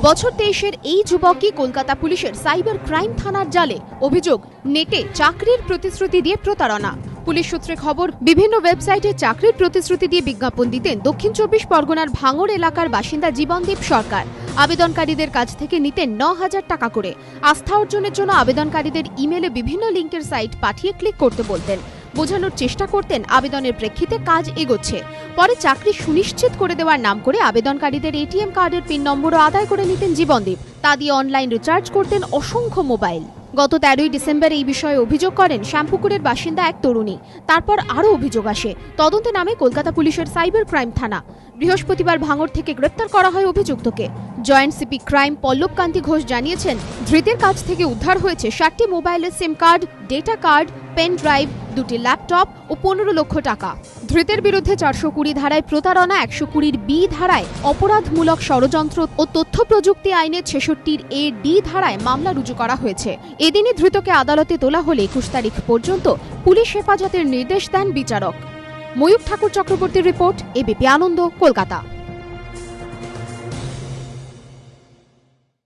বছর 23-এর এই যুবকই কলকাতা পুলিশের সাইবার ক্রাইম থানার জালে। অভিযোগ, নেটে চাকরির প্রতিশ্রুতি দিয়ে প্রতারণা। পুলিশ সূত্রে খবর, বিভিন্ন ওয়েবসাইটে চাকরির প্রতিশ্রুতি দিয়ে বিজ্ঞাপন দিতেন দক্ষিণ 24 পরগনার ভাঙড় এলাকার বাসিন্দা জীবনদীপ সরকার। আবেদনকারীদের কাছ থেকে নিতেন 9,000 টাকা করে। আস্থা অর্জনের জন্য আবেদনকারীদের ইমেলে বিভিন্ন লিঙ্কের সাইট পাঠিয়ে ক্লিক করতে বলতেন। বোঝানোর চেষ্টা করতেন আবেদনের প্রেক্ষিতে কাজ এগোচ্ছে। পরে চাকরি সুনিশ্চিত করে দেওয়ার নাম করে আবেদনকারীদের এটিএম কার্ডের পিন নম্বরও আদায় করে নিতেন জীবনদীপ। তা দিয়ে অনলাইন রিচার্জ করতেন অসংখ্য মোবাইল। গত 13ই ডিসেম্বর এই বিষয়ে অভিযোগ করেন শ্যামপুকুরের বাসিন্দা এক তরুণী। তারপর আরও অভিযোগ আসে। তদন্তে নামে কলকাতা পুলিশের সাইবার ক্রাইম থানা। বৃহস্পতিবার ভাঙড় থেকে গ্রেপ্তার করা হয় অভিযুক্তকে। Joint CP crime Pallab Kanti Ghosh জানিয়েছেন, ধৃতের কাছ থেকে উদ্ধার হয়েছে 60টি মোবাইলের sim card, data card, pen drive, 2টি ল্যাপটপ ও 15 লক্ষ টাকা। ধৃতের বিরুদ্ধে 420 ধারায় প্রতারণা, 120 বি ধারায় অপরাধমূলক ষড়যন্ত্র ও তথ্য প্রযুক্তি আইনের 66 এ ডি ধারায় মামলা রুজু করা হয়েছে। এদিনই ধৃতকে আদালতে তোলা হলে 21 তারিখ পর্যন্ত পুলিশ হেফাজতের নির্দেশ দেন বিচারক। ময়ূর ঠাকুর চক্রবর্তীর রিপোর্ট, এবিপি আনন্দ, কলকাতা।